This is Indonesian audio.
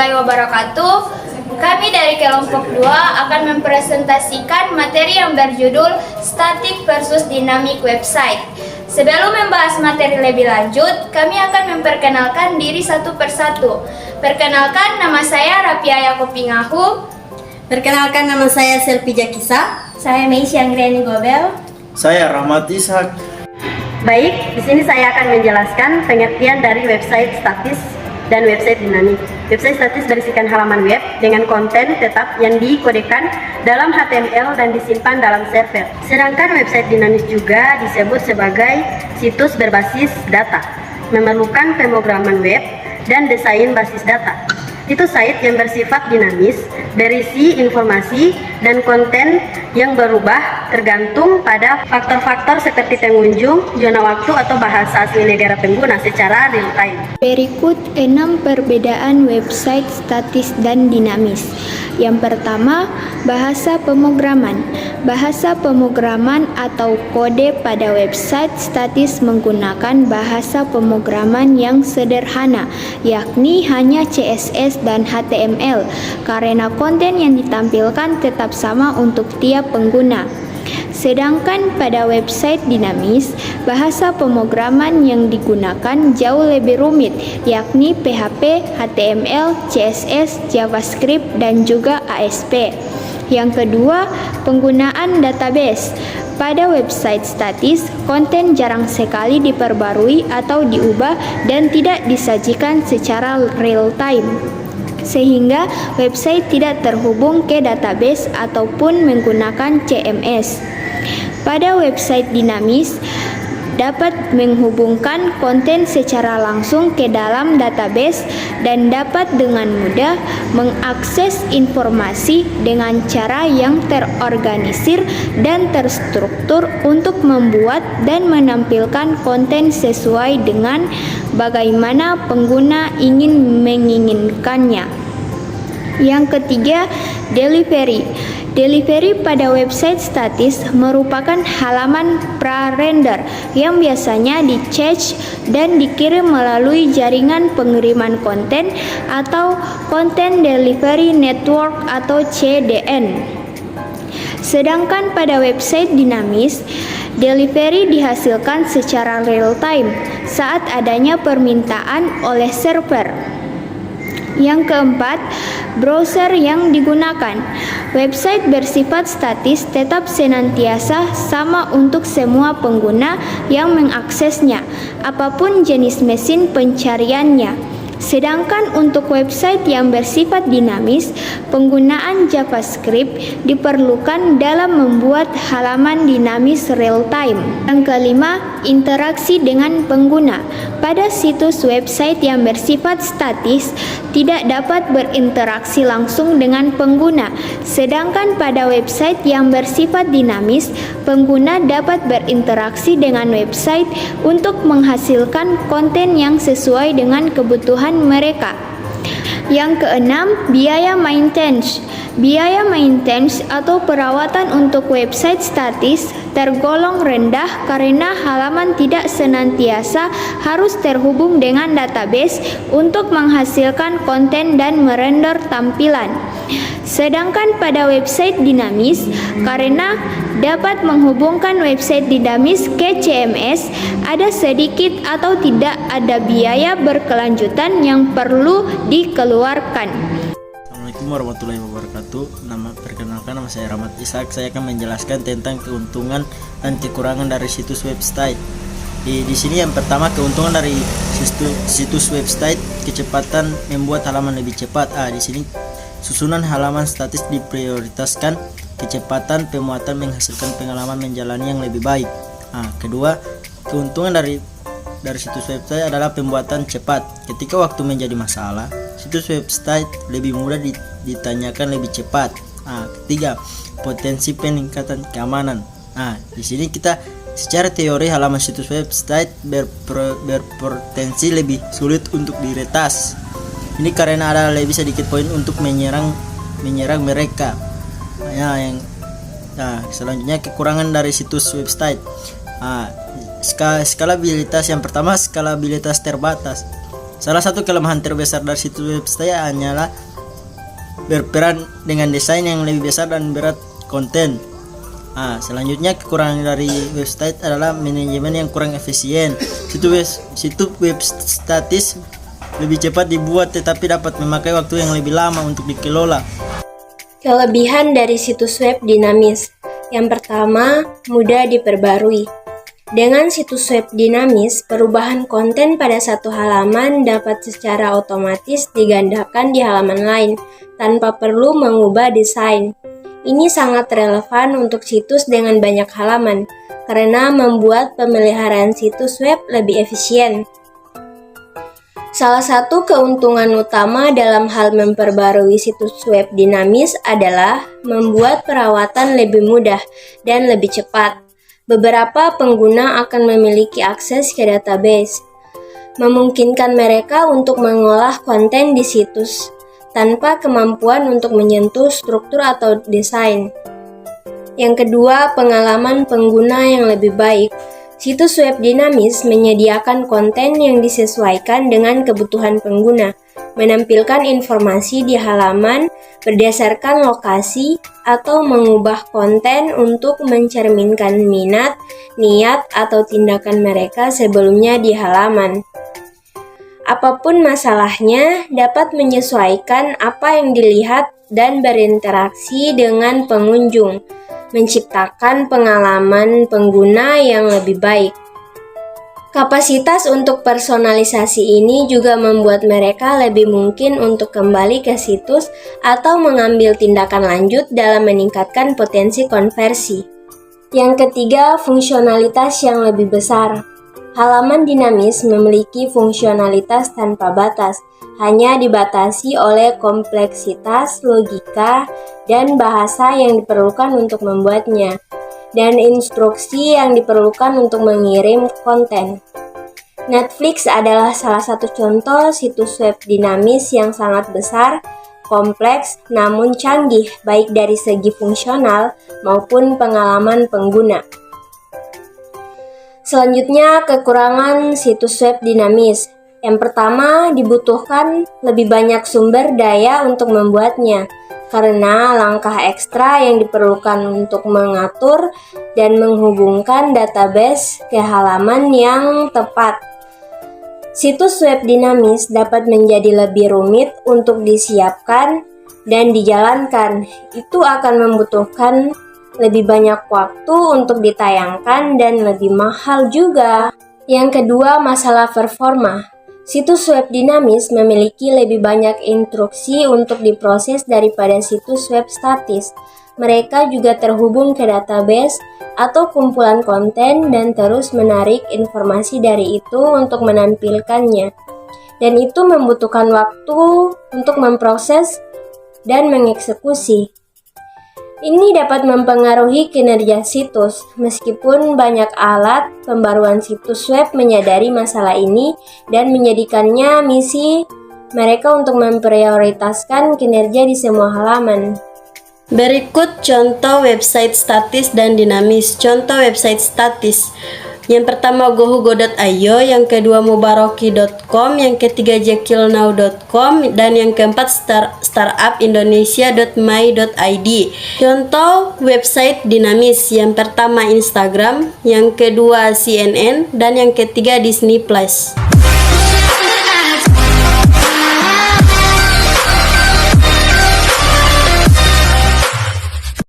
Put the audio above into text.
warahmatullahi wabarakatuh. Kami dari kelompok 2 akan mempresentasikan materi yang berjudul Static versus Dynamic Website. Sebelum membahas materi lebih lanjut, kami akan memperkenalkan diri satu persatu. Perkenalkan, nama saya Rapia Yakupingahu. Perkenalkan, nama saya Selvi Jakisa. Saya Meisy Anggreni Gobel. Saya Rahmat Ishak. Baik, di sini saya akan menjelaskan pengertian dari website statis dan website dinamik. Website statis berisikan halaman web dengan konten tetap yang dikodekan dalam HTML dan disimpan dalam server. Sedangkan website dinamis juga disebut sebagai situs berbasis data, memerlukan pemrograman web dan desain basis data. Itu site yang bersifat dinamis, berisi informasi dan konten yang berubah tergantung pada faktor-faktor seperti pengunjung, zona waktu, atau bahasa asli negara pengguna secara real time. Berikut 6 perbedaan website statis dan dinamis. Yang pertama, bahasa pemrograman. Bahasa pemrograman atau kode pada website statis menggunakan bahasa pemrograman yang sederhana, yakni hanya CSS dan HTML, karena konten yang ditampilkan tetap sama untuk tiap pengguna. Sedangkan pada website dinamis, bahasa pemrograman yang digunakan jauh lebih rumit, yakni PHP, HTML, CSS, JavaScript, dan juga ASP. Yang kedua, penggunaan database. Pada website statis, konten jarang sekali diperbarui atau diubah dan tidak disajikan secara real time, sehingga website tidak terhubung ke database ataupun menggunakan CMS. Pada website dinamis dapat menghubungkan konten secara langsung ke dalam database dan dapat dengan mudah mengakses informasi dengan cara yang terorganisir dan terstruktur untuk membuat dan menampilkan konten sesuai dengan bagaimana pengguna ingin menginginkannya. Yang ketiga, delivery. Delivery pada website statis merupakan halaman pra-render yang biasanya di-cache dan dikirim melalui jaringan pengiriman konten atau Content Delivery Network atau CDN. Sedangkan pada website dinamis, delivery dihasilkan secara real time saat adanya permintaan oleh server. Yang keempat, browser yang digunakan. Website bersifat statis tetap senantiasa sama untuk semua pengguna yang mengaksesnya, apapun jenis mesin pencariannya. Sedangkan untuk website yang bersifat dinamis, penggunaan JavaScript diperlukan dalam membuat halaman dinamis real time. Yang kelima, interaksi dengan pengguna. Pada situs website yang bersifat statis, tidak dapat berinteraksi langsung dengan pengguna. Sedangkan pada website yang bersifat dinamis, pengguna dapat berinteraksi dengan website untuk menghasilkan konten yang sesuai dengan kebutuhan mereka. Yang keenam, biaya maintenance. Biaya maintenance atau perawatan untuk website statis tergolong rendah karena halaman tidak senantiasa harus terhubung dengan database untuk menghasilkan konten dan merender tampilan. Sedangkan pada website dinamis, karena dapat menghubungkan website dinamis ke CMS, ada sedikit atau tidak ada biaya berkelanjutan yang perlu dikeluarkan. Assalamualaikum warahmatullahi wabarakatuh. Perkenalkan, nama saya Rahmat Ishak. Saya akan menjelaskan tentang keuntungan dan kekurangan dari situs website. Di sini yang pertama, keuntungan dari situs website, kecepatan membuat halaman lebih cepat. Di sini susunan halaman statis diprioritaskan, kecepatan pemuatan menghasilkan pengalaman menjalani yang lebih baik. Kedua, keuntungan dari situs website adalah pembuatan cepat. Ketika waktu menjadi masalah, situs website lebih mudah ditanyakan lebih cepat. Ketiga, potensi peningkatan keamanan. Di sini kita secara teori halaman situs website berpotensi lebih sulit untuk diretas. Ini karena ada lebih sedikit poin untuk menyerang mereka. Selanjutnya, kekurangan dari situs website. Skalabilitas. Yang pertama, skalabilitas terbatas. Salah satu kelemahan terbesar dari situs website hanyalah berperan dengan desain yang lebih besar dan berat konten. Selanjutnya kekurangan dari website adalah manajemen yang kurang efisien. Situs web statis lebih cepat dibuat tetapi dapat memakai waktu yang lebih lama untuk dikelola. Kelebihan dari situs web dinamis. Yang pertama, mudah diperbarui. Dengan situs web dinamis, perubahan konten pada satu halaman dapat secara otomatis digandakan di halaman lain tanpa perlu mengubah desain. Ini sangat relevan untuk situs dengan banyak halaman karena membuat pemeliharaan situs web lebih efisien. Salah satu keuntungan utama dalam hal memperbarui situs web dinamis adalah membuat perawatan lebih mudah dan lebih cepat. Beberapa pengguna akan memiliki akses ke database, memungkinkan mereka untuk mengolah konten di situs tanpa kemampuan untuk menyentuh struktur atau desain. Yang kedua, pengalaman pengguna yang lebih baik. Situs web dinamis menyediakan konten yang disesuaikan dengan kebutuhan pengguna, menampilkan informasi di halaman berdasarkan lokasi, atau mengubah konten untuk mencerminkan minat, niat, atau tindakan mereka sebelumnya di halaman. Apapun masalahnya, dapat menyesuaikan apa yang dilihat dan berinteraksi dengan pengunjung, menciptakan pengalaman pengguna yang lebih baik. Kapasitas untuk personalisasi ini juga membuat mereka lebih mungkin untuk kembali ke situs atau mengambil tindakan lanjut dalam meningkatkan potensi konversi. Yang ketiga, fungsionalitas yang lebih besar. Halaman dinamis memiliki fungsionalitas tanpa batas, hanya dibatasi oleh kompleksitas, logika, dan bahasa yang diperlukan untuk membuatnya, dan instruksi yang diperlukan untuk mengirim konten. Netflix adalah salah satu contoh situs web dinamis yang sangat besar, kompleks, namun canggih baik dari segi fungsional maupun pengalaman pengguna. Selanjutnya, kekurangan situs web dinamis. Yang pertama, dibutuhkan lebih banyak sumber daya untuk membuatnya, karena langkah ekstra yang diperlukan untuk mengatur dan menghubungkan database ke halaman yang tepat. Situs web dinamis dapat menjadi lebih rumit untuk disiapkan dan dijalankan. Itu akan membutuhkan lebih banyak waktu untuk ditayangkan dan lebih mahal juga. Yang kedua, masalah performa. Situs web dinamis memiliki lebih banyak instruksi untuk diproses daripada situs web statis. Mereka juga terhubung ke database atau kumpulan konten dan terus menarik informasi dari itu untuk menampilkannya. Dan itu membutuhkan waktu untuk memproses dan mengeksekusi. Ini dapat mempengaruhi kinerja situs, meskipun banyak alat pembaruan situs web menyadari masalah ini dan menjadikannya misi mereka untuk memprioritaskan kinerja di semua halaman. Berikut contoh website statis dan dinamis. Contoh website statis. Yang pertama gohugo.io, yang kedua mubaroki.com, yang ketiga jekyllnow.com, dan yang keempat startupindonesia.my.id. Contoh website dinamis. Yang pertama Instagram, yang kedua CNN, dan yang ketiga Disney Plus.